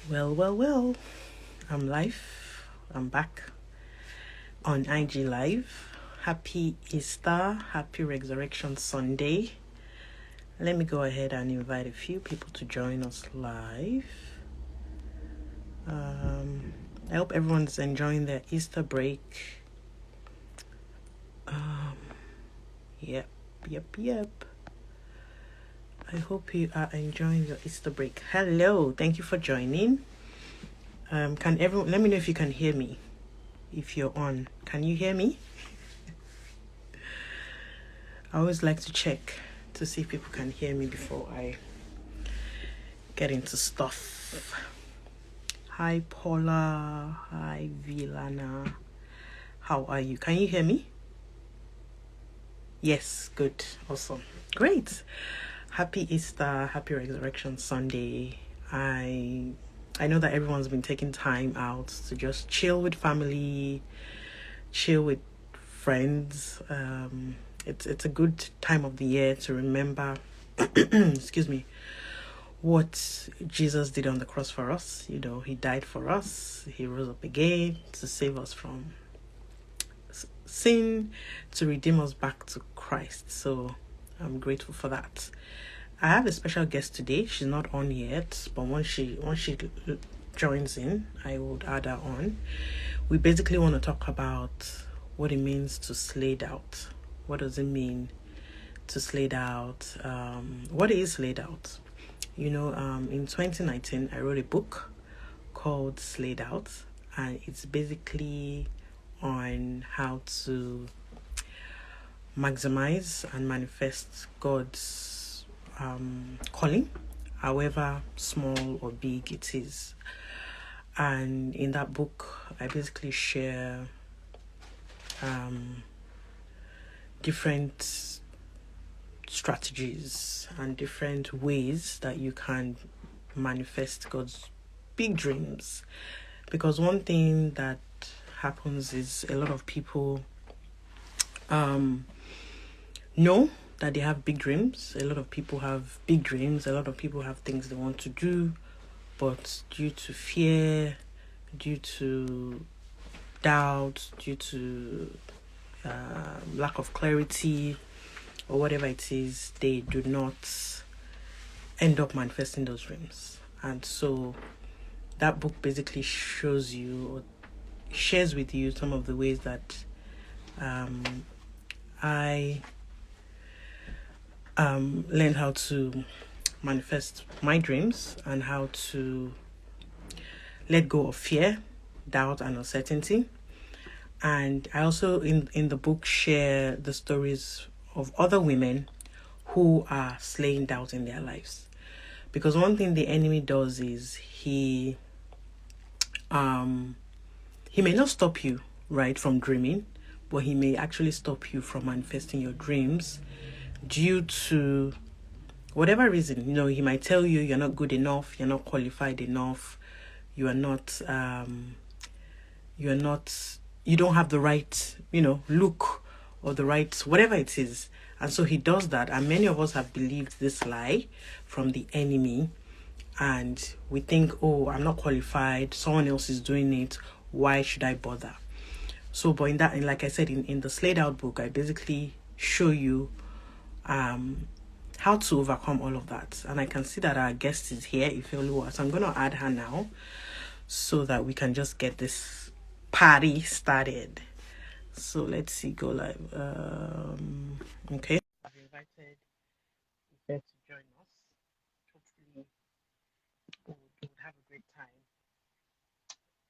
Well, I'm live. I'm back on IG Live. Happy Easter, happy Resurrection Sunday. Let me go ahead and invite a few people to join us live. I hope everyone's enjoying their Easter break. Yep. I hope you are enjoying your Easter break. Hello, thank you for joining. Can everyone let me know if you can hear me? If you're on, can you hear me? I always like to check to see if people can hear me before I get into stuff. Hi Paula, hi Vilana. How are you? Can you hear me? Yes, good, awesome, great. Happy Easter, happy Resurrection Sunday. I know that everyone's been taking time out to just chill with family, chill with friends. It's a good time of the year to remember excuse me, what Jesus did on the cross for us. You know, he died for us, he rose up again to save us from sin, to redeem us back to Christ. So I'm grateful for that. I have a special guest today. She's not on yet, but once she joins in, I would add her on. We basically want to talk about what it means to slayed out. What does it mean to slayed out? What is slayed out? You know, in 2019, I wrote a book called Slayed Out, and it's basically on how to maximize and manifest God's calling, however small or big it is. And in that book, I basically share different strategies and different ways that you can manifest God's big dreams. Because one thing that happens is a lot of people know that they have big dreams. A lot of people have big dreams. A lot of people have things they want to do, but due to fear, due to doubt, due to lack of clarity, or whatever it is, they do not end up manifesting those dreams. And so that book basically shows you or shares with you some of the ways that I learned how to manifest my dreams and how to let go of fear, doubt, and uncertainty. And I also in the book share the stories of other women who are slaying doubt in their lives. Because one thing the enemy does is he may not stop you, right, from dreaming, but he may actually stop you from manifesting your dreams due to whatever reason. You know, he might tell you you're not good enough, you're not qualified enough, you don't have the right, look, or the right, whatever it is. And so he does that. And many of us have believed this lie from the enemy. And we think, oh, I'm not qualified, someone else is doing it, why should I bother? So, but and like I said, in the Slayed Out book, I basically show you how to overcome all of that. And I can see that our guest is here, Ifeoluwa. So I'm going to add her now so that we can just get this party started. So let's see, go live. Okay. I've invited Ife to join us. Hopefully we'll have a great time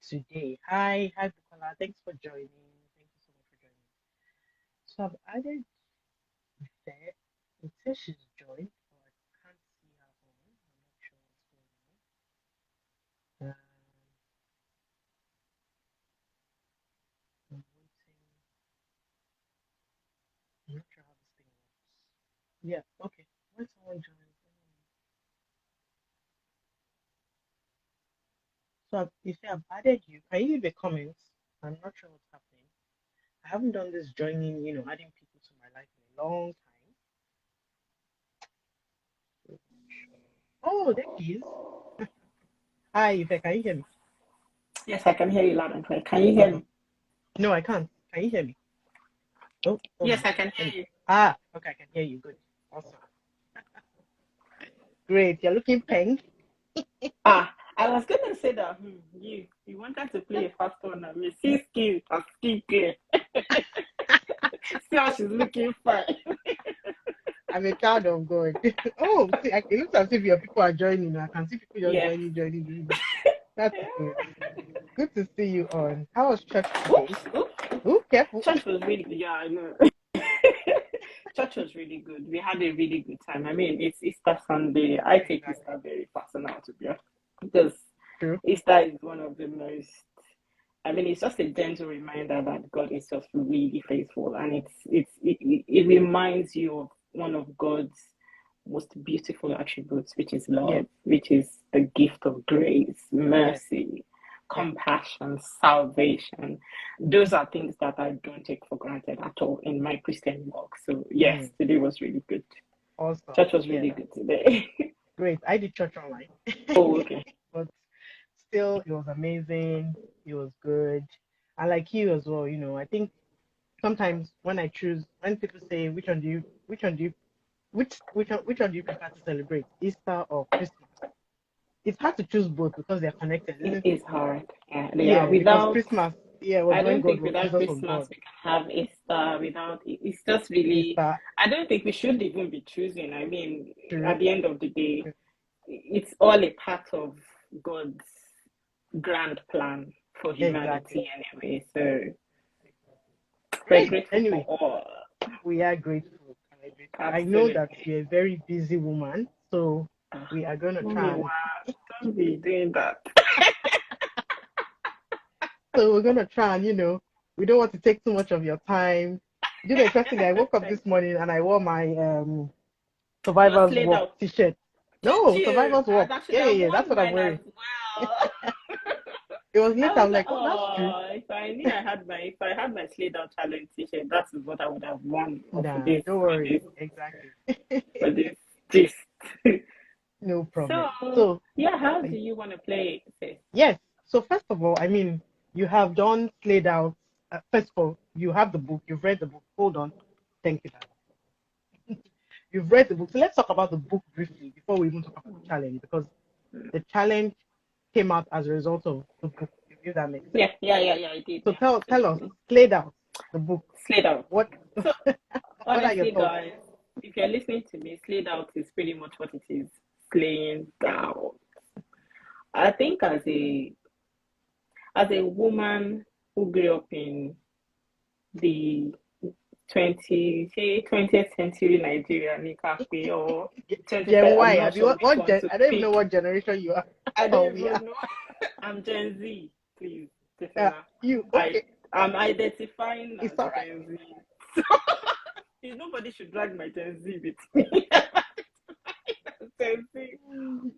today. Hi, Bukola. Thanks for joining. Thank you so much for joining. So I've added Ife. It says she's joined, but I can't see her on. I'm not sure what's going on. I'm waiting. I'm not sure how this thing works. Yeah, okay. When someone joins, if I've added you, can you leave a comment? I'm not sure what's happening. I haven't done this joining, adding people to my life in a long time. So, oh, there he is. Hi, Ife, can you hear me? Yes, I can hear you loud and clear. Can you hear me? No, I can't. Can you hear me? Oh, hold Yes, on. I can Let me. hear you. Okay, I can hear you. Good. Awesome. Great. You're looking pink. I was going to say that you wanted to play a fast one and me. See skill and skill clear. See how she's looking fine. I'm a child of God. Oh, see, it looks as if your people are joining. I can see people just Yes. joining. That's good. Good to see you on. How was church today? Oops, oops. Oh, careful. Church was really good. Yeah, I know. Church was really good. We had a really good time. I mean, it's Easter Sunday. I take Exactly. Easter very personal, to be honest, because True. Easter is one of the most. I mean, it's just a gentle reminder that God is just really faithful, and it reminds you of one of God's most beautiful attributes, which is Yes. love, which is the gift of grace, Yes. mercy, Yes. compassion, salvation. Those are things that I don't take for granted at all in my Christian walk. So yes, Mm, today was really good. awesome Church to was hear really that. good today. Great. I did church online. Oh, okay. But still, it was amazing. It was good. I like you as well. I think sometimes when people say which one do you prefer to celebrate, Easter or Christmas? It's hard to choose both because they're connected, It isn't it? is hard. Yeah, they are. Yeah, because Without, Christmas, yeah, was I when don't think without Jesus was Christmas born. we can have Easter. Without, it's just really, Easter, I don't think we should even be choosing. I mean, true, at the end of the day, true. it's all a part of God's grand plan for Exactly. humanity anyway. So we're Great. grateful for Anyway, all. we are grateful. We are grateful. I know that Absolutely. you're a very busy woman, so Ah, we are going to Mommy, try wow, and don't be doing that. So we're gonna try and we don't want to take too much of your time. Interestingly, I woke up Thank this you. morning and I wore my You're survivors slayed walk out. t-shirt. Did No, you? survivors walk. That should Yeah, yeah, have yeah. That's worn what I'm mine as wearing. well. It was I later. was I'm like, like, oh, that's true. oh, if I had my Slay Down Challenge t-shirt, that is what I would have worn for Nah, this don't for worry. this Exactly. for this gist. No problem. So So, yeah, how do I- you want to play this? yes. So first of all, I mean, you have done slayed out. First of all, you have the book. You've read the book. Hold on. Thank you, Dad. You've read the book. So let's talk about the book briefly before we even talk about the challenge because the challenge came out as a result of the book, if that makes sense. Yeah, I did. So Yeah, tell us, absolutely. played out the book. Slayed out. What So what are your honestly, thoughts? guys, if you're listening to me, slayed out is pretty much what it is. Slaying down. I think as a woman who grew up in the 20th century Nigeria, or 25, Gen I'm Y. I not mean, sure which one to I don't even know pick. what generation you are. I Oh, don't we are. even know. I'm Gen Z, please, Uh, Stefana. you I okay? I'm identifying It's as all right. Gen Z. Nobody should drag my Gen Z with me. Gen Z.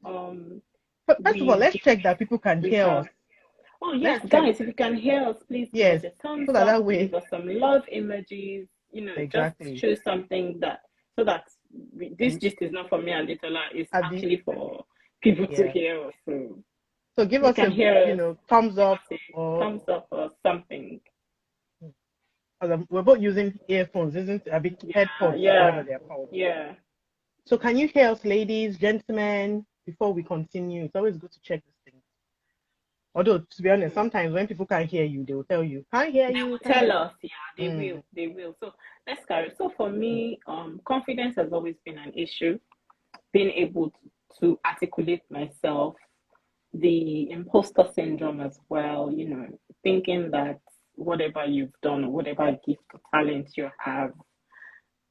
Um, But first of all, we let's check that people can we hear us. have. Oh yes, Let's check. guys, if you can hear us, please give us Yes, a thumbs so up, that way, give us some love emojis. Just exactly. show something that so that this We, gist is not for me and Litola. It's Abby, actually for people to yeah. hear us. So So give you us can a hear us. thumbs Give up us a or thumbs up or something. we're both using earphones, isn't it? Abby, Yeah, headpods, whatever yeah, they're called. yeah. So can you hear us, ladies, gentlemen, before we continue? It's always good to check this thing. Although, to be honest, sometimes when people can't hear you, they will tell you, can't hear They you, will can't hear tell you. us, yeah, they Mm, will, they will. So let's carry. So for me, confidence has always been an issue. Being able to articulate myself, the imposter syndrome as well, thinking that whatever you've done or whatever gift or talent you have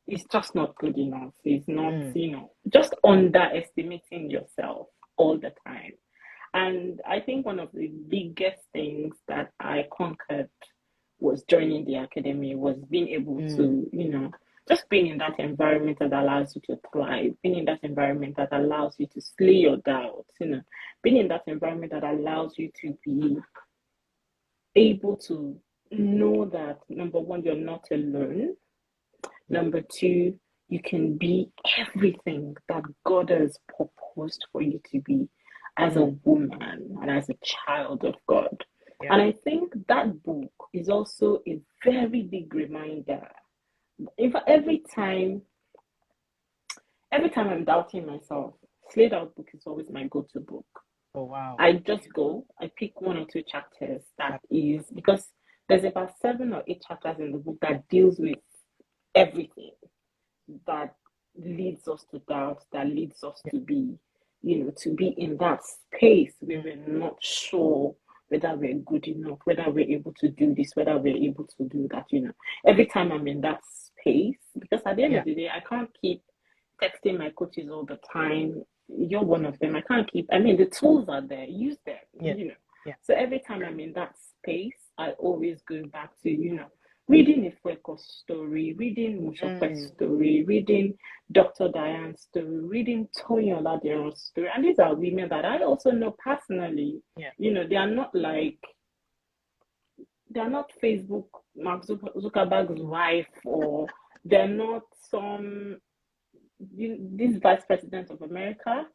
is just not good enough. It's not, mm, just underestimating yourself all the time. And I think one of the biggest things that I conquered was joining the academy, was being able mm, to, just being in that environment that allows you to thrive, being in that environment that allows you to slay your doubts, being in that environment that allows you to be able to know that number one, you're not alone. mm, Number two, you can be everything that God has proposed for you to be. as a woman and as a child of God. Yeah. And I think that book is also a very big reminder. If every time I'm doubting myself, Slade Out book is always my go-to book. Oh wow. I just go, I pick one or two chapters that is because there's about 7 or 8 chapters in the book that deals with everything that leads us to doubt, that leads us to be, to be in that space where we're not sure whether we're good enough, whether we're able to do this, whether we're able to do that. Every time I'm in that space, because at the end of the day, I can't keep texting my coaches all the time. You're one of them. I can't keep, the tools are there, use them, Yeah. So every time I'm in that space, I always go back to, reading Ifeoluwa's story, reading Mushope's story, reading Dr. Diane's story, reading Tony Oladiron's story. And these are women that I also know personally. Yeah. They are not Facebook, Mark Zuckerberg's wife, or they're not this vice president of America.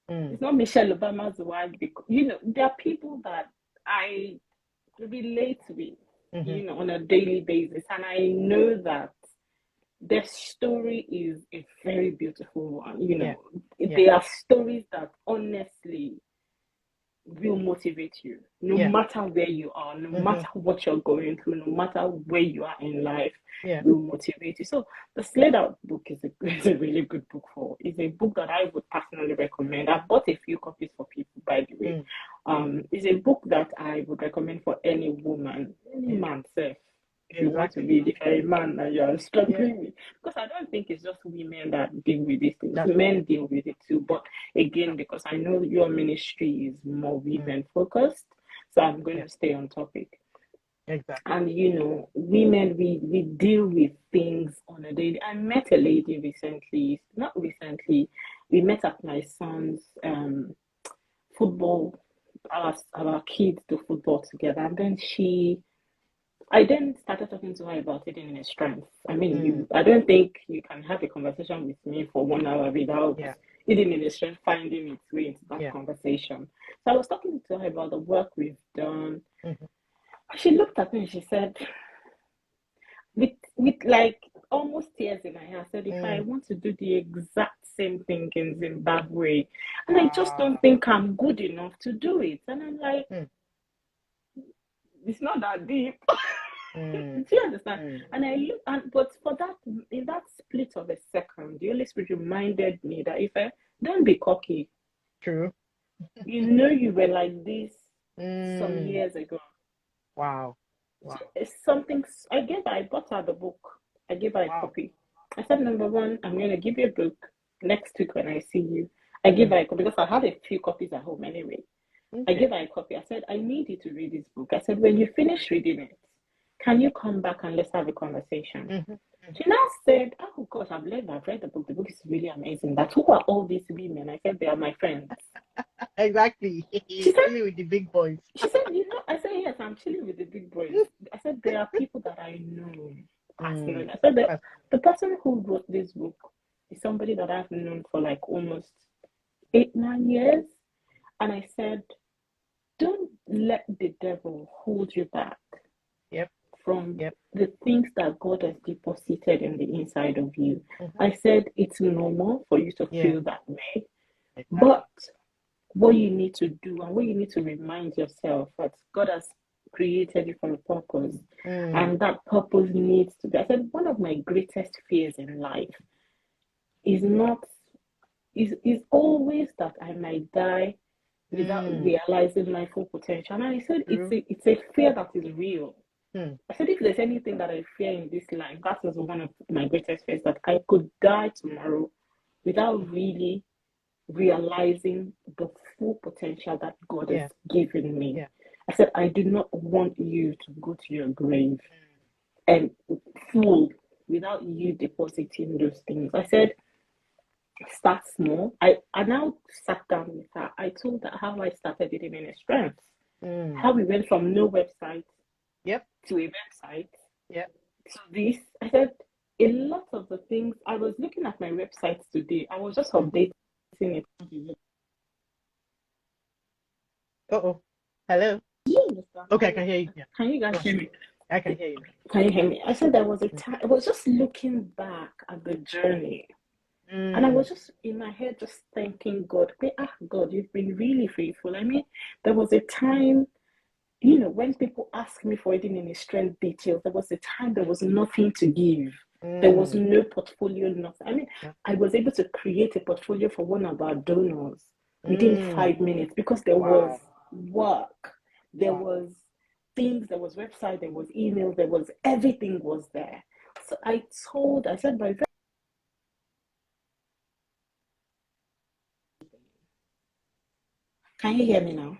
It's not Michelle Obama's wife. There are people that I relate with, on a daily basis. And I know that their story is a very beautiful one. They are stories that honestly will motivate you, no matter where you are, no matter what you're going through, no matter where you are in life, will motivate you. So the Slade Out book is a really good book it's a book that I would personally recommend. I've bought a few copies for people, by the way. It's a book that I would recommend for any woman, any man, self. If you want to be the very man that you're struggling with, because I don't think it's just women that deal with these things. Men deal with it too, but again, because I know your ministry is more women focused, so I'm going to stay on topic. Exactly. And women, we deal with things on a daily. I met a lady recently, not recently, we met at my son's football. Our kids do football together, and then I then started talking to her about hidden in a strength. I don't think you can have a conversation with me for 1 hour without hidden in a strength finding its way into that conversation. So I was talking to her about the work we've done. She looked at me and she said, with like almost tears in her eyes, said, if I want to do the exact same thing in Zimbabwe, and I just don't think I'm good enough to do it. And I'm like, it's not that deep. Do you understand? And I look, but for that, in that split of a second, the Holy Spirit reminded me that don't be cocky. True. You were like this some years ago. Wow. So it's something. I bought her the book. I gave her a copy. I said, number one, I'm going to give you a book next week when I see you. I gave her a copy because I had a few copies at home anyway. I gave her a copy. I said, I need you to read this book. I said, when you finish reading it, can you come back and let's have a conversation? She now said, oh gosh, I've read the book. The book is really amazing. But who are all these women? I said, they are my friends. Exactly. She's chilling with the big boys. She said, I said, yes, I'm chilling with the big boys. I said, there are people that I know personally. I said, the person who wrote this book is somebody that I've known for like almost 8-9 years. And I said, don't let the devil hold you back from the things that God has deposited in the inside of you. I said, it's normal for you to feel that way. But what you need to do and what you need to remind yourself that God has created you for a purpose. And that purpose needs to be. I said, one of my greatest fears in life is always that I might die without realizing my full potential. And I said, it's a fear that is real. I said, if there's anything that I fear in this life, that is one of my greatest fears, that I could die tomorrow without really realizing the full potential that God has given me. I said, I do not want you to go to your grave and full without you depositing those things. I said, start small. I now sat down with her. I told her how I started it in a strength. How we went from no website to a website to this. I said, a lot of the things, I was looking at my website today. I was just updating it. Uh-oh. Hello. Do you understand? Okay, I can hear you. Yeah. Can you guys Go on. hear me? I can hear you Can you hear me? I said there was a time. I was just looking back at the journey, now. and I was just in my head, just thanking God. God, you've been really faithful. I mean, there was a time, when people ask me for any strength details, there was a time there was nothing to give. There was no portfolio, nothing. I mean, Yeah. I was able to create a portfolio for one of our donors within 5 minutes because there was work, there was things, there was website, there was email, there was everything was there. So I said, my can you hear me now?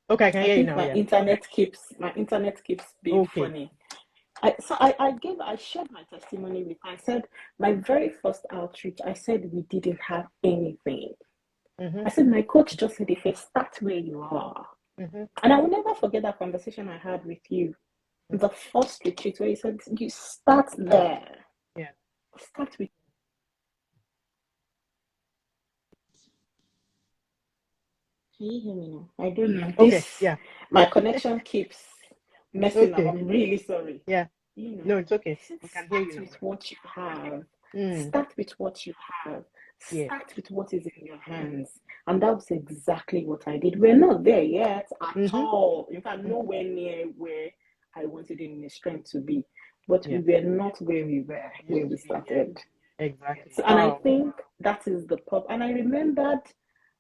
Okay, I can I hear you think now. my Yeah. internet keeps being Okay. funny. I shared my testimony with. I said my very first outreach. I said we didn't have anything. Mm-hmm. I said my coach just said, if you start where you are, Mm-hmm. and I will never forget that conversation I had with you, the first retreat where you said you start there, Yeah. start with. Can you hear me now? I don't know. Okay. This Yeah. my connection keeps messing up. Okay. I'm really sorry. Yeah. You know, No, it's okay. I said We can hear start you now. with what you have. Mm. Start with what you have. Yeah. Start with what is in your hands. And that was exactly what I did. We're not there yet at Mm-hmm. all. In fact, Mm-hmm. nowhere near where I wanted in strength to be. But Yeah. we were not where we were Used when to we be. Yeah. started. Exactly. So, and I Wow. think that is the pop. And I remembered,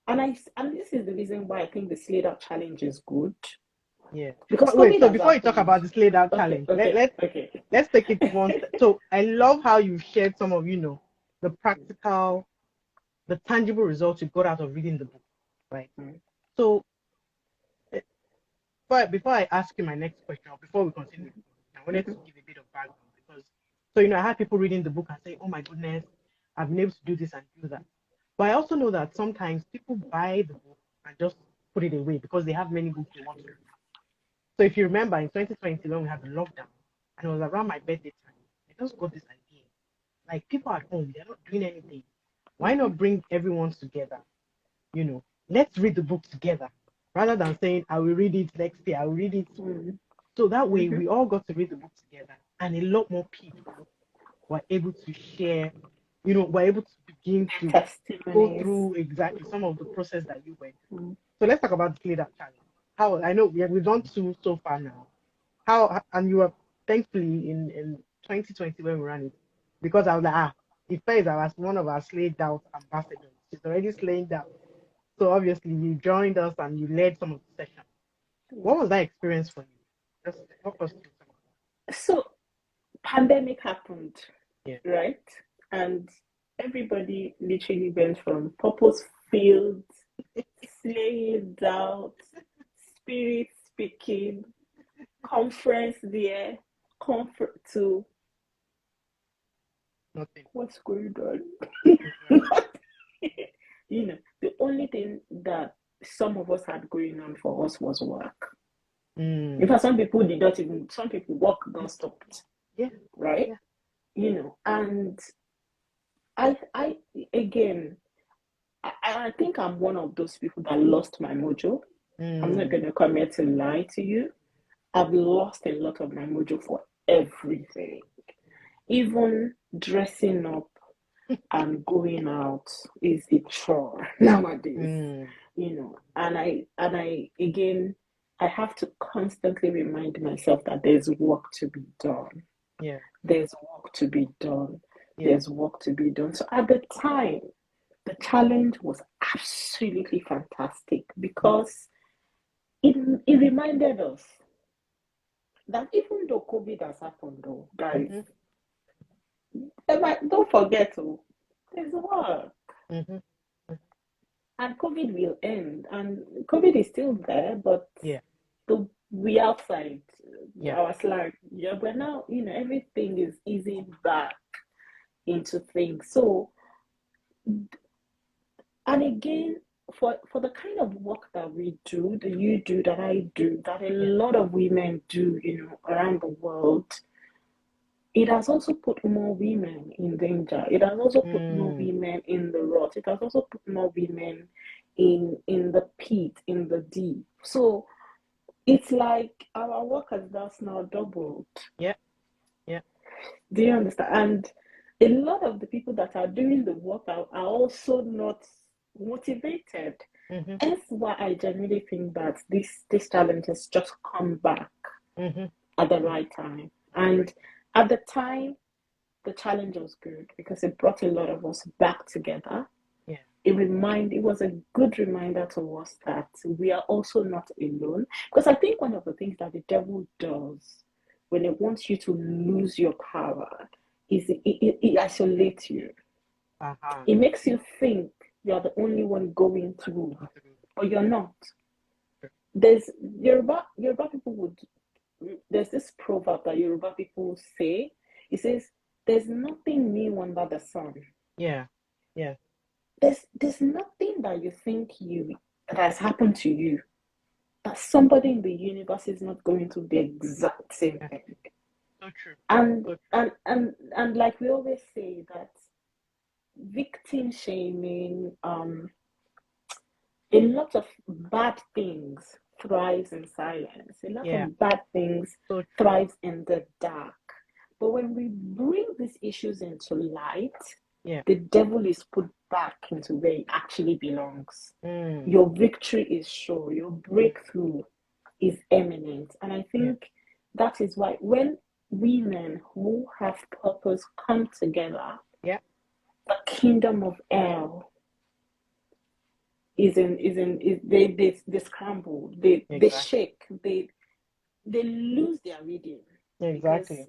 and this is the reason why I think the Slate Up Challenge is good Yeah. because But wait, COVID so has before you talk happened. about this laid out Okay, challenge, okay, okay. let's take it one step. So I love how you've shared some of, the practical, the tangible results you got out of reading the book, right? So eh, but before I ask you my next question, or before we continue, I wanted to give a bit of background because so I had people reading the book and say, "Oh my goodness, I've been able to do this and do that." But I also know that sometimes people buy the book and just put it away because they have many books they want to read. So if you remember in 2020 when we had the lockdown and it was around my birthday time, I just got this idea. Like people at home, they're not doing anything. Why not bring everyone together? Let's read the book together rather than saying, I will read it next year, I will read it. So that way we all got to read the book together and a lot more people were able to share, were able to begin to go Testimonies. through exactly some of the process that you went through. Mm. So let's talk about the Slay That Challenge. How I know we've done two so far now. How and you were thankfully in 2020 when we ran it because I was like, Ife is one of our slayed out ambassadors. She's already slayed out. So obviously you joined us and you led some of the sessions. What was that experience for you? Just help us through some of So pandemic happened, that. right? And everybody literally went from purpose field, slaved out, spirit speaking, conference there, comfort to Nothing. what's going on. Exactly. The only thing that some of us had going on for us was work. In Mm. fact, some people work got stopped, Yeah. right? Yeah. And I again, I think I'm one of those people that lost my mojo. I'm not Mm. going to come here to lie to you. I've lost a lot of my mojo for everything. Even dressing up and going out is a chore nowadays. Mm. And I again, I have to constantly remind myself that there's work to be done. Yeah. There's work to be done. Yeah. There's work to be done. So at the time, the challenge was absolutely fantastic because it reminded us that even though COVID has happened, though, guys, Mm-hmm. don't forget, there's work. Mm-hmm. And COVID will end. And COVID is still there, but Yeah. we outside, Yeah. our slang. Yeah, but now, everything is easing back into things. So, and again, for the kind of work that we do, that you do, that I do, that a Yeah. lot of women do, around the world, it has also put more women in danger. It has also put more Mm. women in the rut. It has also put more women in the pit, in the deep. So it's like our work has thus now doubled. Yeah. Yeah. Do you understand? And a lot of the people that are doing the work are also not motivated. Mm-hmm. That's why I genuinely think that this challenge has just come back Mm-hmm. at the right time. And at the time, the challenge was good because it brought a lot of us back together. Yeah. It was a good reminder to us that we are also not alone. Because I think one of the things that the devil does when it wants you to lose your power is it isolates you. Uh-huh. It makes you think you're the only one going through, but you're not. There's Yoruba people would there's this proverb that Yoruba people say. It says, "There's nothing new under the sun." Yeah. Yeah. There's nothing that you think you that has happened to you that somebody in the universe is not going to the exact same Yeah. thing. So true. And So true. and like we always say that victim shaming, a lot of bad things thrives in silence. A lot Yeah. of bad things So true. thrives in the dark. But when we bring these issues into light, Yeah. the devil is put back into where it actually belongs. Mm. Your victory is sure, your breakthrough is imminent. And I Yeah. think that is why when women who have purpose come together, Yeah. the kingdom of hell they scramble, they Exactly. shake, they lose their rhythm because Exactly.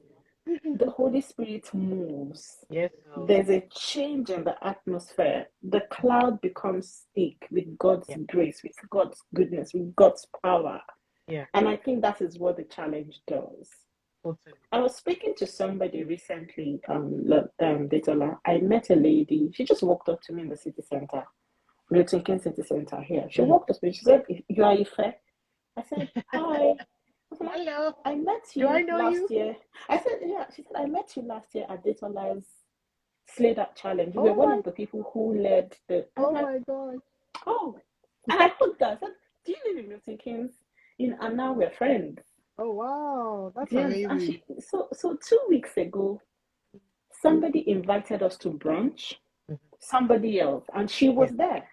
the Holy Spirit moves. Yes. So, There's a change in the atmosphere. The cloud becomes thick with God's yeah. grace, with God's goodness, with God's power. Yeah. And I think that is what the challenge does. Totally. I was speaking to somebody recently, Detola. I met a lady. She just walked up to me in the city center, Milton Keynes City Center here. She Mm. walked up to me. She said, "You are Ife?" I said, "Hi." I said, Hello. "I met Do I you know last you? year." I said, "Yeah." She said, "I met you last year at Detola's Slay That Challenge. You were Oh one my. of the people who led the." And I'm Oh like, my God. "Oh." And I hugged her. I said, "Do you live in Milton Keynes?" And now we're friends. Oh wow. That's Yes. And amazing. so 2 weeks ago, somebody invited us to brunch. Mhm. Somebody else, and she Yeah. was there.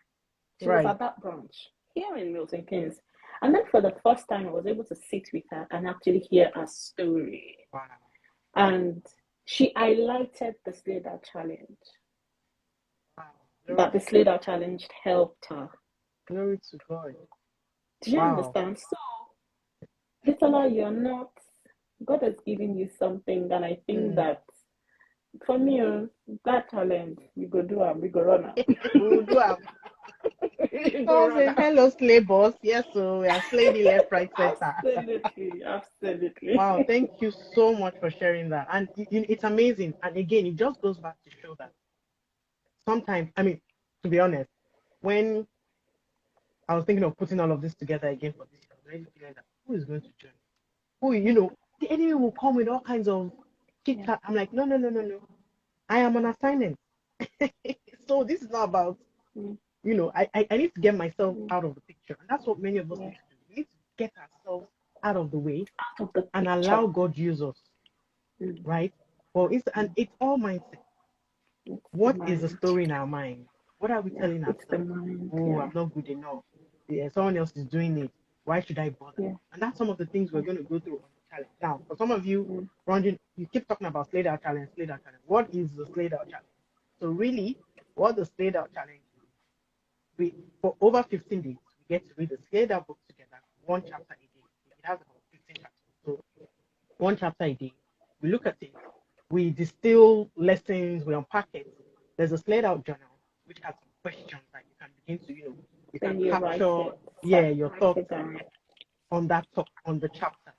She was Right. at that brunch here in Milton Keynes. And then for the first time, I was able to sit with her and actually hear her story. Wow. And she highlighted the Slater challenge, Wow. that the Slater challenge helped her. Glory to God. Do you Wow. understand? So, Little, you're not, God has given you something, and I think Mm. that for me, that challenge, we go do it, we go run am. We'll do our We go calls run in. am. Hello, slay boss. Yes, so we are slaying the left, right, center. Absolutely, absolutely. Wow. Thank you so much for sharing that. And it's amazing. And again, it just goes back to show that sometimes, I mean, to be honest, when I was thinking of putting all of this together again for this, I was already feeling that who is going to join? The enemy will come with all kinds of chit Yeah. chat. I'm like, no, no, no, no, no. I am on assignment. So this is not about, Mm, I need to get myself mm, out of the picture. And that's what many of us yeah. need to do. We need to get ourselves out of the way Out of the and picture. allow God use us, Mm, right? And mm. it's all mindset. It's the What is the mind. story in our mind? What are we Yeah, telling it's the ourselves? mind. Oh, Yeah, I'm not good enough. Yeah, someone else is doing it. Why should I bother? yeah, And that's some of the things we're yeah. going to go through on the challenge. Now, for some of you, Mm, Ranjin, you keep talking about Slade Out Challenge, Slade Out Challenge. What is the Slade Out Challenge? So really, what the Slade Out Challenge is, for over 15 days, we get to read the Slade Out book together, one chapter a day. It has about 15 chapters. So one chapter a day. We look at it, we distill lessons, we unpack it. There's a slate out journal which has questions that you can begin to, you can then you write capture, it. your Write thoughts it down. on that talk on the chapter.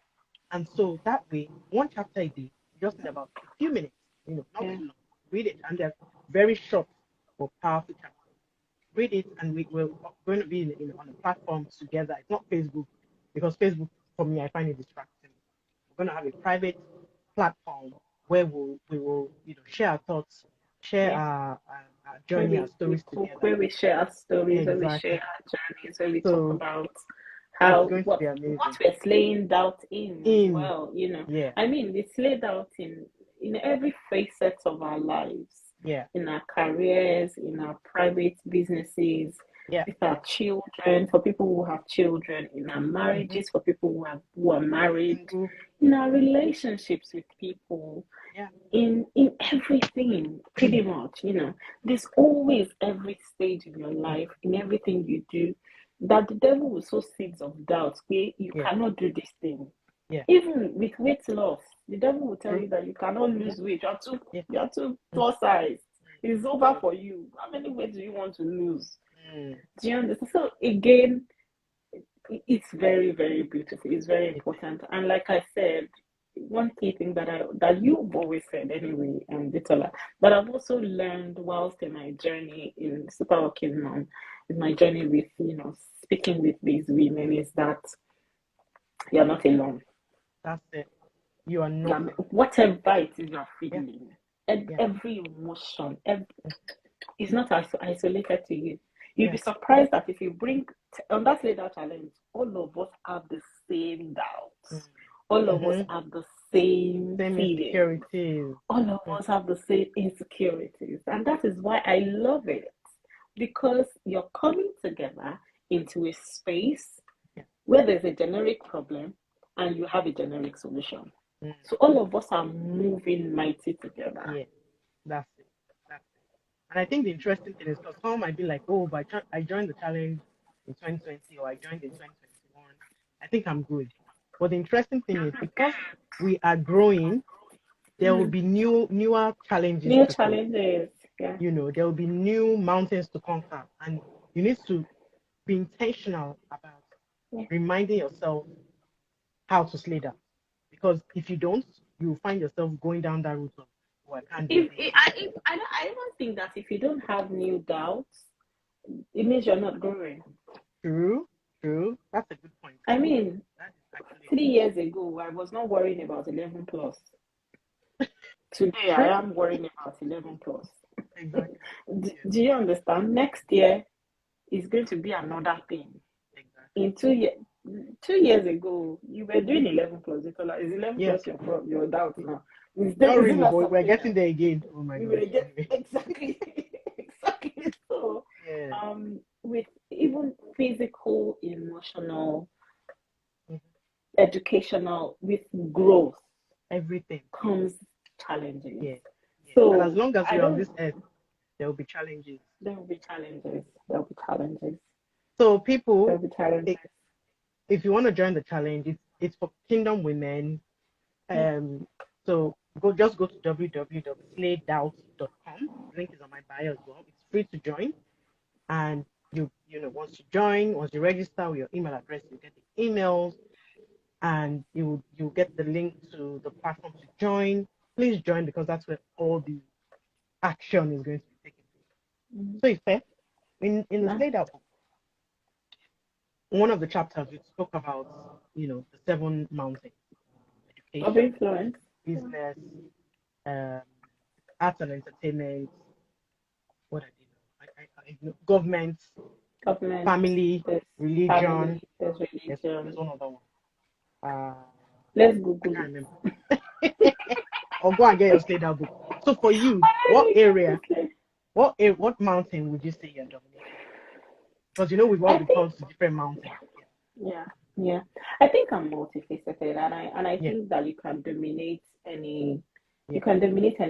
And so that way, one chapter a day, just in about a few minutes, not Yeah. too long. Read it, and they're very short but powerful chapters. Read it, and we're going to be on a platform together. It's not Facebook, because Facebook, for me, I find it distracting. We're going to have a private platform where we will share our thoughts, share Yeah. our Where journey, our we stories talk, together. where we share our stories, where we share Exactly. our journeys, where we talk So about how going to be amazing. what we're slaying doubt in as well, Yeah. I mean, we slay doubt in every facet of our lives, Yeah. in our careers, in our private businesses, Yeah. with our children, for people who have children, in our marriages, for people who are married, in our relationships with people, Yeah. in everything, pretty much, there's always every stage in your life, in everything you do, that the devil will sow seeds of doubt. Okay, you cannot do this thing. Yeah. Even with weight loss, the devil will tell True. you that you cannot lose weight. Yeah. You are too plus size. It's over for you. How many weight do you want to lose? Do you understand? So again, it's very, very beautiful. It's very important. And like I said, one key thing that you've always said anyway, Ditola, but I've also learned whilst in my journey in Super Working Mom, in my journey with speaking with these women, is that you're not alone. That's it. You are not. Whatever it is you're feeling, every emotion, is not isolated to you. You'll be surprised that if you bring on that later challenge, all of us have the same doubts. All of us have the same feelings. Insecurities. All of us have the same insecurities. And that is why I love it. Because you're coming together into a space where there's a generic problem and you have a generic solution. So all of us are moving mighty together. Yeah, that's it. And I think the interesting thing is because some might be like, oh, but I joined the challenge in 2020 or I joined in 2021. I think I'm good. But the interesting thing is because we are growing, there will be newer challenges. New challenges. Yeah. There will be new mountains to conquer. And you need to be intentional about reminding yourself how to slay that. Because if you don't, you will find yourself going down that route of, oh, I can't do it. I don't think that if you don't have new doubts, it means you're not growing. True. That's a good point. I mean, 3 years ago, I was not worrying about 11 plus. Today, I am worrying about 11 plus. Exactly. Do you understand? Next year is going to be another thing. Exactly. In 2 years. 2 years ago, you were doing 11 plus. Is 11 plus your doubt now? Not really, but we're getting there again. Oh my God. Exactly. Exactly. So, with even physical, emotional, educational, with growth, everything comes challenges. Yeah. So, and as long as we're on this earth, there will be challenges. So people, if you want to join the challenge, it's for Kingdom Women. So go to www.slaydoubt.com. Link is on my bio as well. It's free to join, and once you register with your email address, you get the emails, and you get the link to the platform to join. Please join because that's where all the action is going to be taken place. So Ife, in the Slay Doubt book, one of the chapters we spoke about, the 7 mountains: education, of influence, business, arts and entertainment. What I did, government, family, religion. There's religion. There's one other one. Let's Google. I can't remember. Or go and get your Slay Doubt book. So for you, what area, what mountain would you say you're dominating? Because we've all been called to different mountains. Yeah. I think I'm multifaceted, and I think that you can dominate any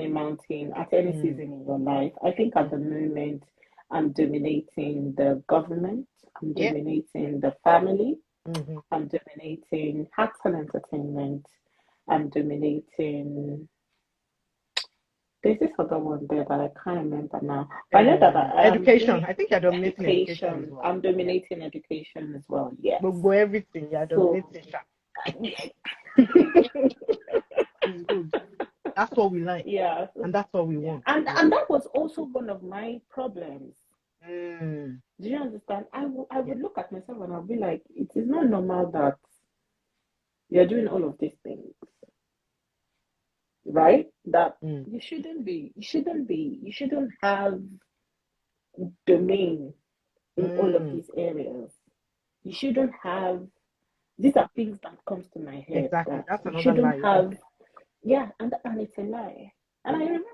mountain at any season in your life. I think at the moment I'm dominating the government, I'm dominating the family, I'm dominating arts and entertainment, I'm dominating. There's this other one there that I can't remember now. But I know that education. I think you're dominating education as well. I'm dominating education as well. Yes. But everything you're dominating. It's good. That's what we like. Yeah. And that's what we want. And that was also one of my problems. Do you understand? I would look at myself and I'll be like, it is not normal that you're doing all of these things. Right? That you shouldn't have domain in all of these areas. You shouldn't have these are things that comes to my head Exactly. that That's you another shouldn't lie. have. Yeah, and it's a lie. And I remember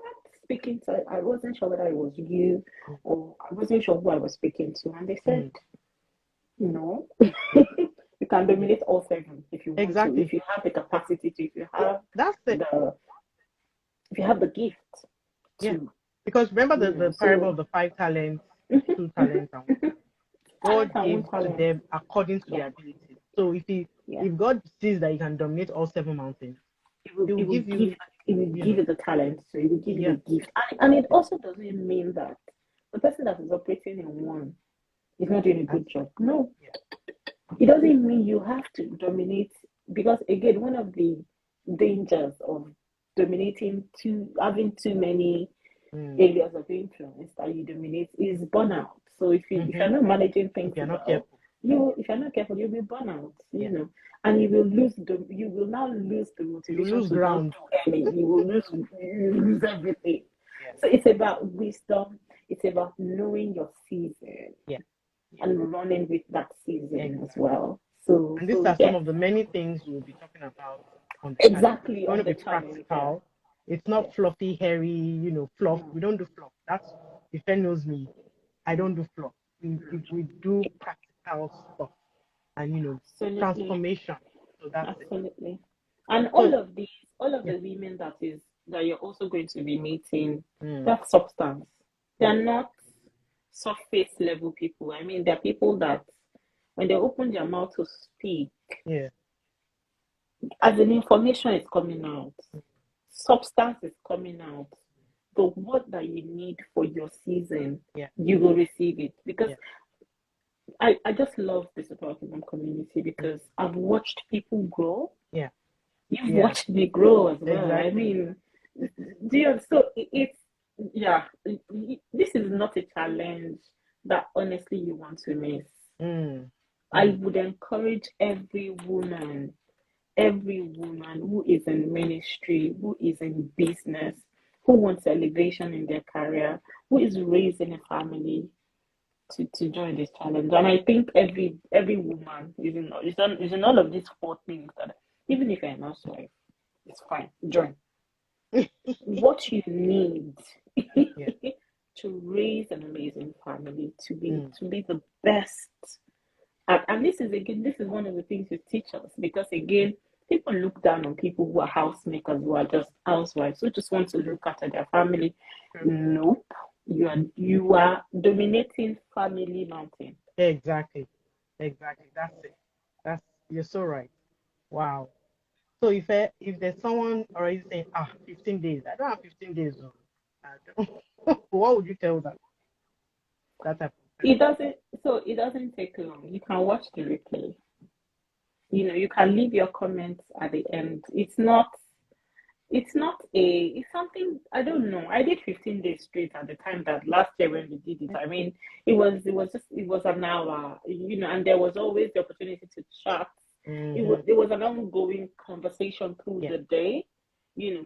speaking to, I wasn't sure whether it was you or I wasn't sure who I was speaking to, and they said, no, you can dominate all seven if you want to, if Exactly. you have the capacity to, That's it. if you have the gift Yeah. to, Because remember the parable So of the 5 talents, mhm, 2 talents, and mhm. God Talent and gave one to talent. them according to Yeah, their abilities. So yeah. if God sees that you can dominate all 7 mountains, He will It will give give you, it will you give know, you the talent, so it will give you yeah, the gift. And it also doesn't mean that the person that is operating in one is not doing a that's good job. No, yeah, it doesn't mean you have to dominate, because again, one of the dangers of dominating having too many areas of influence that you dominate is burnout. So if you're mm-hmm. not managing things If you're not well, careful, if you're not careful, you'll be burnout, yeah, and you will now lose the you motivation lose to not ground. do any. You lose everything. Yeah, So it's about wisdom. It's about knowing your season yeah, yeah, and running with that season as exactly. well. So And these are some yes, of the many things we'll be talking about on the challenge. It's exactly going on to the be challenge. Yes, practical. It's not yes. fluffy, hairy, fluff. No, We don't do fluff. That's if anyone knows me, I don't do fluff. We do practical stuff and absolutely. transformation. So that's it. Absolutely. And So all of yeah, the women that you're also going to be meeting, mm, that's substance. yeah, They're not surface level people. I mean, they're people that when they open their mouth to speak, yeah, as an information is coming out, substance is coming out. The word that you need for your season, yeah, you will receive it. Because yeah, I just love the support community mm, because I've watched people grow. yeah, You've yeah, watched me grow as well. I exactly. mean, do you, so it's, yeah, this is not a challenge that honestly you want to miss. Mm, I mm, would encourage every woman who is in ministry, who is in business, who wants elevation in their career, who is raising a family to join this challenge. And I think every woman is in all of these four things that even if you're an housewife, it's fine. Join. What you need yeah, to raise an amazing family, mm, to be the best. And this is one of the things you teach us, because mm, again, people look down on people who are housemakers, who are just housewives, who just want to true, look after their family. true. Nope. You are dominating family mountain. Exactly, exactly. That's it. You're so right. Wow. So if there's someone already saying 15 days, I don't have 15 days. Oh. I don't, what would you tell that type of person? It doesn't take long. You can watch the replay. You can leave your comments at the end. It's something, I don't know. I did 15 days straight at the time that last year when we did it. I mean, it was an hour, and there was always the opportunity to chat. Mm-hmm. It was an ongoing conversation through Yeah, the day.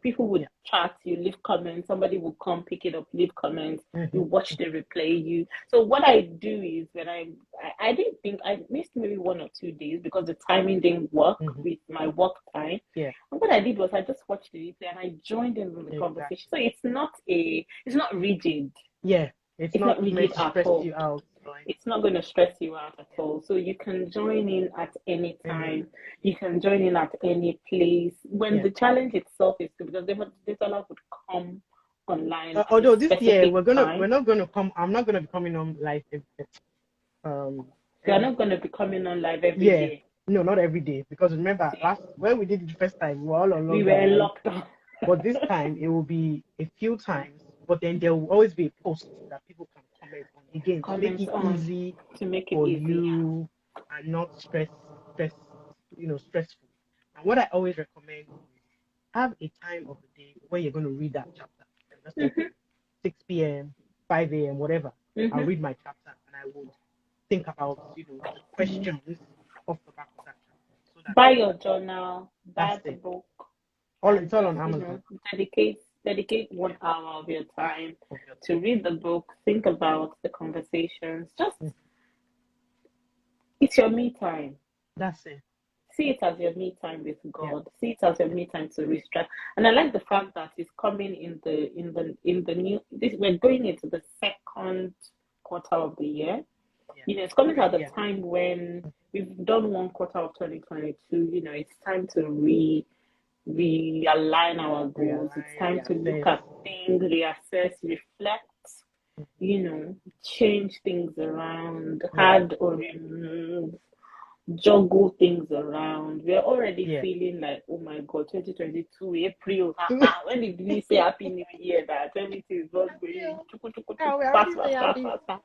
People would yeah. chat, you leave comments, somebody would come pick it up, leave comments, you Mm-hmm. watch the replay. So what I do is when I didn't think I missed maybe 1 or 2 days because the timing didn't work Mm-hmm. with my work time. Yeah, And what I did was I just watched the replay and I joined in the exactly. conversation. So it's not rigid. Yeah, it's It's not not rigid meant to at stress all. you out. Right? It's not going to stress you out at Yeah. all. So you can join in at any Anyway, time. You can join in at any place. When yeah. the challenge itself is good, because the Detola would come online at a Although this year specific we're time. not gonna come. I'm not gonna be coming on live um We are every not going to be coming on live every yeah. day. No, not every day because remember See, last when we did it the first time we were all on we were lockdown, right? locked down. But this time it will be a few times, but then there will always be a post that people can comment on again to make Comments it on easy to make it for easy. you and not stress, stressful. And what I always recommend is have a time of the day where you're going to read that chapter. And just say, okay, Mm-hmm, 6 p.m., 5 a.m., whatever. I'll mm-hmm. read my chapter and I would think about, the questions off the back of that chapter. So that Buy your journal, that's buy the it. book, It's and all just on Amazon. dedicate Yeah, 1 hour of your time of your to time. read the book, think about the conversations. Just Mm, it's your me time. that's it. See it as your me time with God. See it as your me time to restructure. And I like the fact that it's coming in the new. This we're going into the second quarter of the year. It's coming at the time when we've done one quarter of 2022. It's time to realign our goals. It's time to look at things, reassess, reflect. Change things around, add or remove, juggle things around. We're already feeling like, oh my God, 2022 April. When did we say Happy New Year? That everything is not going fast.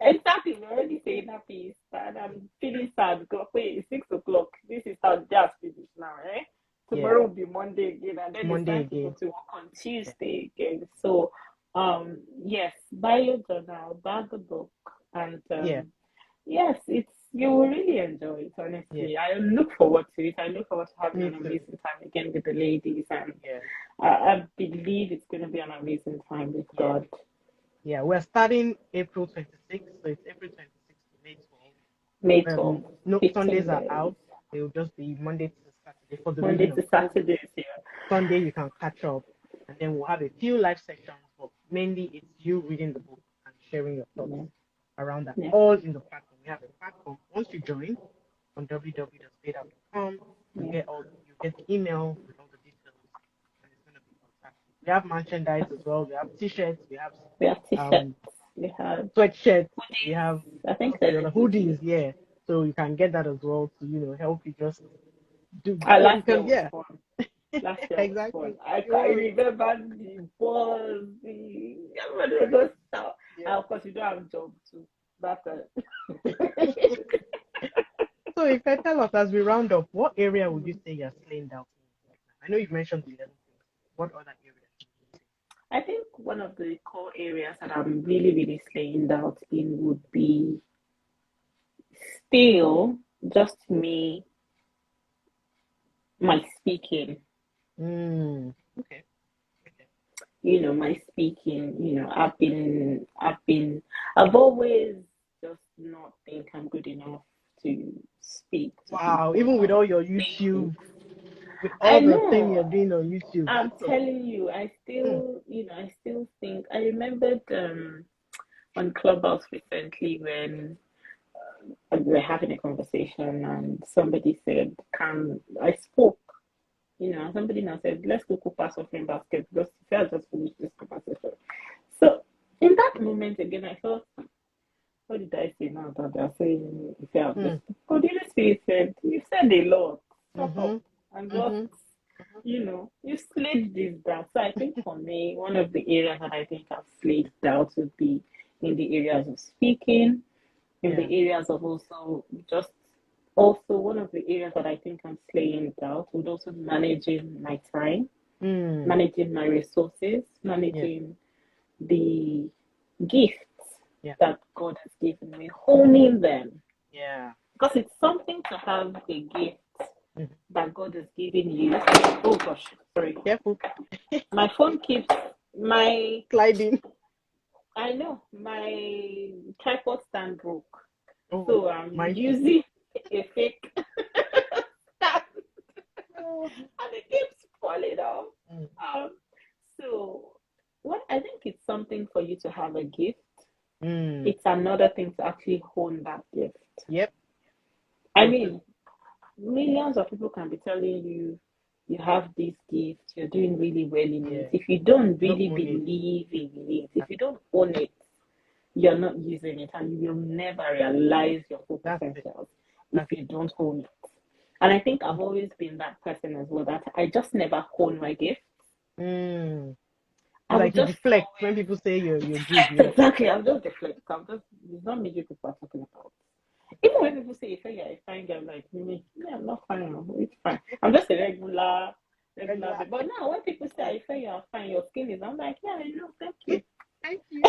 Exactly, we're already saying happy, and I'm feeling sad because wait, it's 6 o'clock. This is how just finished now, eh? Tomorrow will be Monday again, and then it's time to go to work on Tuesday again. So, yes, buy your journal, buy the book, and yes, you will really enjoy it. Honestly, I look forward to it. I look forward to having an amazing time again with the ladies, and I believe it's going to be an amazing time with God. Yeah, we're starting April 26th, so it's April 26th to May 12th. May 12th. No Sundays are out. It will just be Monday to Saturday for the Monday to Saturday. Yeah. Sunday you can catch up, and then we'll have a few live sessions, but mainly it's you reading the book and sharing your thoughts around that. All in the platform. We have a platform. Once you join on www.spadeout.com, you get the email with all the details, and it's gonna be fantastic. We have merchandise as well. We have t-shirts. We have t-shirts. We have sweatshirts. Hoodies. We have I think the hoodies. Yeah, so you can get that as well to help you just do. Last year was fun. Last year exactly. was fun. I remember the balls. Everybody was so. Of course, you don't have a job too. So, if I tell us as we round up, what area would you say you're slaying out in right now? I know you've mentioned the 11 things. What other areas? I think one of the core areas that I'm really, really slaying out in would be still just me, my speaking. Okay. My speaking. I've always just not think I'm good enough to speak. Wow, even with all your YouTube, with all the things you're doing on YouTube. I'm telling you, I still think. I remembered on Clubhouse recently when we were having a conversation and somebody said, I spoke. Somebody now said, let's go cook our suffering basket because I just finished this conversation. So in that moment again, I thought, what did I say now that they're saying if you have this? But the Holy Spirit said, you said a lot. Shut up. And just, you slayed this down. So I think for me, one of the areas that I think I've slayed down would be in the areas of speaking, in the areas of also one of the areas that I think I'm slaying out would also managing my time, managing my resources, managing the gifts that God has given me, honing them. Yeah. Because it's something to have a gift that God has given you. Oh gosh, sorry. Careful. My phone keeps sliding. I know my tripod stand broke. Oh, so I'm using a fake stand. And it keeps falling off. So what I think it's something for you to have a gift. It's another thing to actually hone that gift. Yep. I mean, millions of people can be telling you have this gift, you're doing really well in it. If you don't really believe in it, if you don't own it, you're not using it, and you'll never realize your full potential if you don't own it. And I think I've always been that person as well, that I just never hone my gift. Like you deflect when people say you're good. Exactly, I'll just deflect. It's not me people are talking about. Even when people say, if you're a fine girl like me, I'm not fine. It's fine. I'm just a regular. But now when people say, if you're fine, your skin is, I'm like, yeah, I know, thank you. Thank you.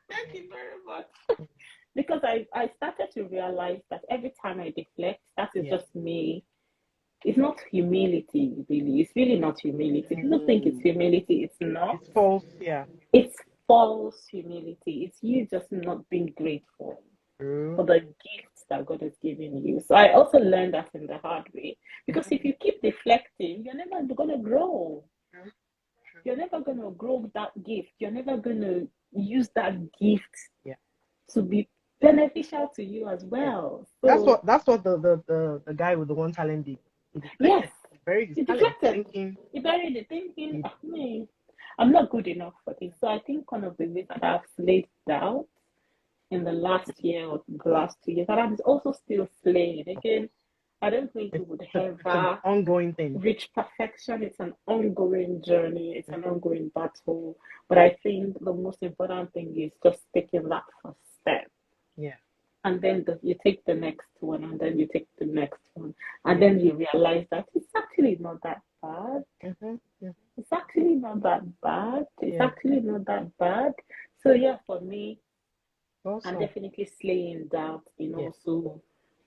Thank you very much. Because I started to realize that every time I deflect, that is just me. It's not humility, really. It's really not humility. If you don't think it's humility, it's not. It's false, yeah. It's false humility. It's you just not being grateful for the gifts that God has given you. So I also learned that in the hard way. Because if you keep deflecting, you're never going to grow. True. You're never going to grow that gift. You're never going to use that gift to be beneficial to you as well. So That's what the guy with the one talent did. He deflected. yes, He buried his he talent, deflected. thinking He buried it, thinking, I'm not good enough for this. So I think one of the ways that I've slayed doubt in the last year or the last 2 years, and I'm also still slaying. Again, I don't think we would it's an ever ongoing thing. reach perfection. It's an ongoing journey. It's an ongoing battle. But I think the most important thing is just taking that first step. Yeah. And then you take the next one, and then you take the next one, and then you realize that it's actually not that bad. It's actually not that bad. It's actually not that bad. So yeah, for me, I'm definitely slaying doubt in also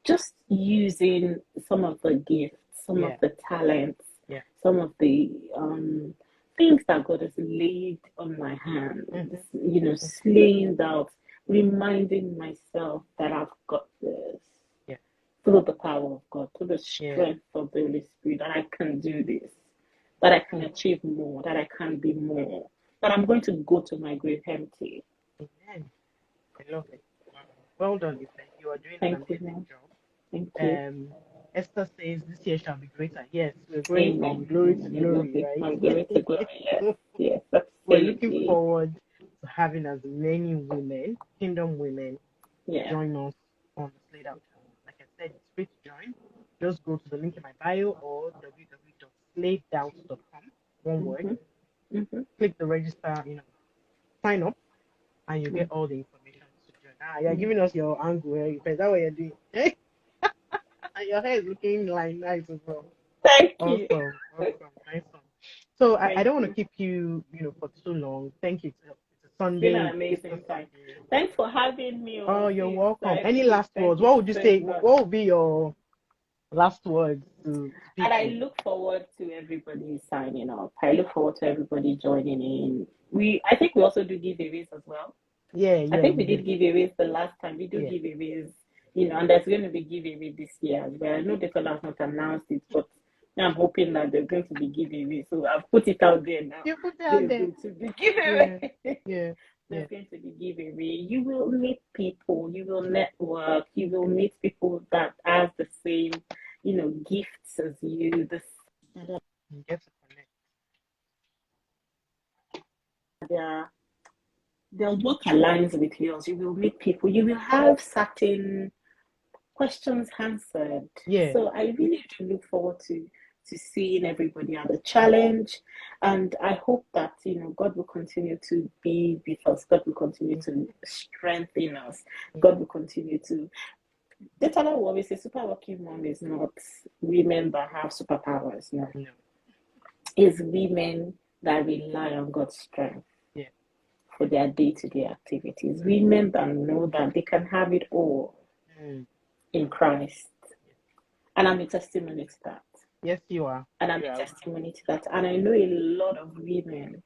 just using some of the gifts, some of the talents, some of the things that God has laid on my hands, slaying doubt, reminding myself that I've got this through the power of God, through the strength of the Holy Spirit, that I can do this, that I can achieve more, that I can be more, that I'm going to go to my grave empty. Amen. I love it. Well done, Ife. You are doing an amazing job. Thank you. Esther says this year shall be greater. Yes, we're going from glory to glory, right? From glory to glory, yes. We're looking forward to having as many women, kingdom women, join us on the Slayed Out channel. Like I said, it's free to join. Just go to the link in my bio or www.slayedout.com. One word. Click the register, sign up, and you get all the information to join. You're giving us your angle. Is that what you're doing? And your hair is looking like nice as well. Thank you. Awesome. Nice one. So I don't want to keep you, for too long. Thank you. It's a Sunday. It's been an amazing time. Thanks for having me. Oh, you're welcome. Any last words? What would you say? What would be your last words to people? And I look forward to everybody signing up. I look forward to everybody joining in. I think we also do giveaways as well. Yeah. I think we did giveaways the last time. We do giveaways, and there's going to be giveaway this year as well. I know the fellow has not announced it, but I'm hoping that there's going to be giveaway. So I've put it out there now. You put it out there. Going to be giveaway. Yeah. There's going to be giveaway. You will meet people. You will network. You will meet people that have the same, gifts as you. You get to connect. Their work aligns with yours. You will meet people. You will have certain questions answered. Yeah. So I really do look forward to seeing everybody at the challenge, and I hope that God will continue to be with us. God will continue to strengthen us. God will continue to. The Tala will always say, super working mom is not women that have superpowers. No. It's women that rely on God's strength for their day-to-day activities. Women that know that they can have it all in Christ. And I'm a testimony to that. Yes, you are. And I'm a testimony to that. And I know a lot of women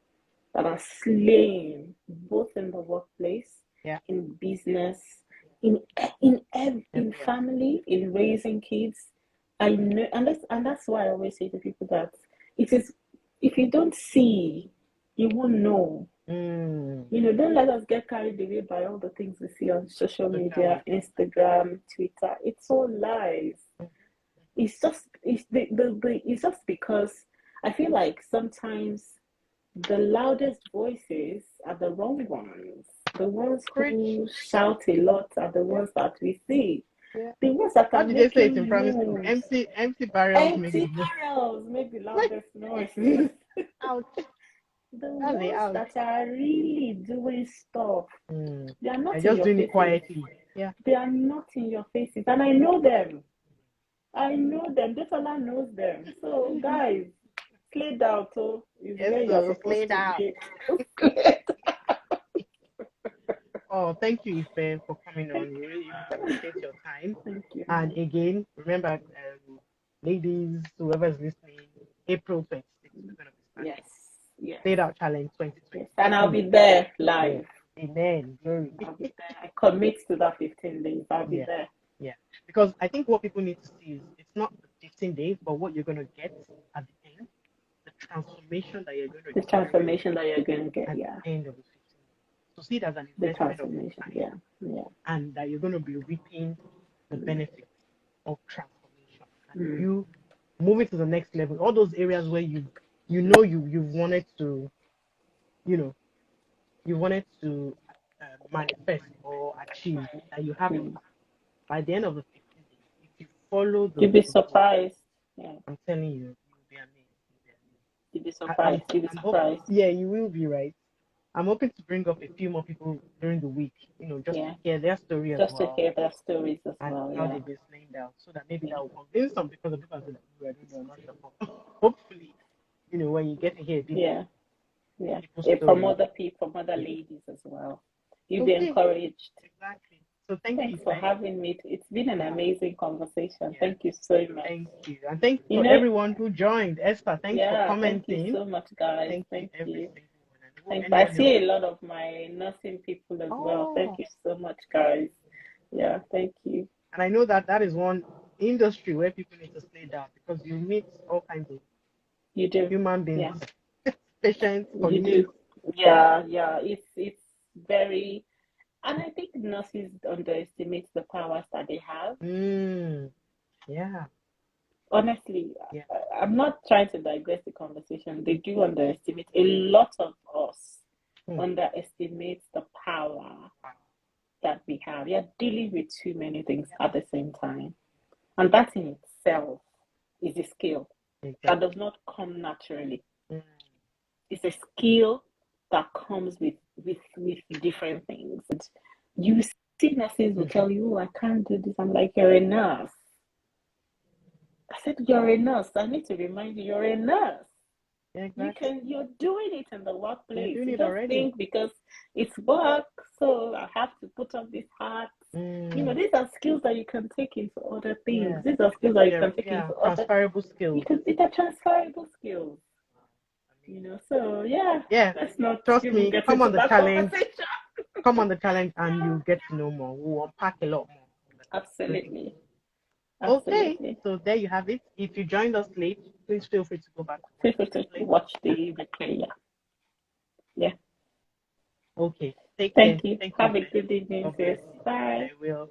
that are slaying both in the workplace, in business, in family, in raising kids. I know, and that's why I always say to people that it is, if you don't see, you won't know. Don't let us get carried away by all the things we see on social media, Instagram, Twitter. It's all lies. It's just because I feel like sometimes the loudest voices are the wrong ones. The ones who shout a lot are the ones that we see. The ones that are making say it in primary school? Empty barrels make the loudest noise. Ouch. The ones that are really doing stuff, they are not just doing it quietly. Yeah. They are not in your faces, and I know them. This one knows them. So guys, Slayed Out. Slayed Out. Oh, thank you, Ife, for coming on. We really appreciate your time. Thank you. And again, remember, ladies, whoever's listening, April 26th, we're going to be starting. Yes. Slayed Out Challenge 2020. Yes. And I'll be there live. Amen. Glory. I'll be there. I commit to that 15 days. I'll be there. Yeah, because I think what people need to see is it's not the 15 days, but what you're going to get at the end, the transformation that you're going to The experience transformation that you're going to get, at yeah. the end of the 15 days. So see it as an The investment of your transformation, time, yeah, yeah. and that you're going to be reaping the benefits of transformation. And Mm. you moving to the next level, all those areas where you've wanted to, you know, you wanted to manifest or achieve that you have it. Mm. By the end of the 15 days, if you follow the You'll be protocol, surprised. Yeah, I'm telling you, you'll be amazed. You'll be amazed. you'll be I'm, surprised. You'll be I'm hoping, surprised. yeah, you will be right. I'm hoping to bring up a few more people during the week, just to Yeah, hear their story as just to well hear their stories as and well. how Yeah, they've been slaying down, so that maybe yeah, that will convince some because the people are saying, "Oh, I don't know, I'm not sure." But hopefully, when you get to hear a bit yeah, yeah. people's From stories. other people, from other Yeah. ladies as well. You'll be Okay, encouraged. exactly. So thank you, Thanks for Faye. having me. It's been an Yeah, amazing conversation. yeah. Thank you so much. Thank you. And thank you You for know, everyone who joined. Esther, thanks for yeah, thank you commenting. so much, guys. Thank you, Thank every you. single one. And Thanks. I anyone else. see a lot of my nursing people as well. Thank Oh, you so much, guys. Yeah, thank you. and I know that is one industry where people need to stay down because you meet all kinds of You do. human beings, Yeah, patients, you colleagues. do. Yeah, yeah. It's very, and I think nurses underestimate the powers that they have. Yeah, Honestly, yeah. I'm not trying to digress the conversation. They do underestimate. A lot of us Hmm. underestimate the power that we have. You're dealing with too many things at the same time. And that in itself is a skill that Exactly. does not come naturally. Mm. It's a skill that comes with different things. And you see nurses will tell you, oh, I can't do this. I'm like, you're a nurse. I said, you're a nurse. I need to remind you, you're a nurse. Yeah, exactly. You're doing it in the You're workplace. doing You it just already. think because it's work, so I have to put on this hat. These are skills that you can take into other things. Yeah. These are skills that you can take Yeah. into other. Transferable skills. They're transferable skills. So yeah, Yeah. let's not Trust even me. get Come into on the that challenge. conversation. Come on the challenge, and you get to know more. We'll unpack a lot more. Absolutely, Okay. absolutely. So there you have it. If you joined us late, please feel free to go back and watch Feel free the to replay. watch the replay. Yeah, yeah. Okay. Take care. Thank you. Thank you, Have a Faye. good evening, God sis. bless you. Bye. I will.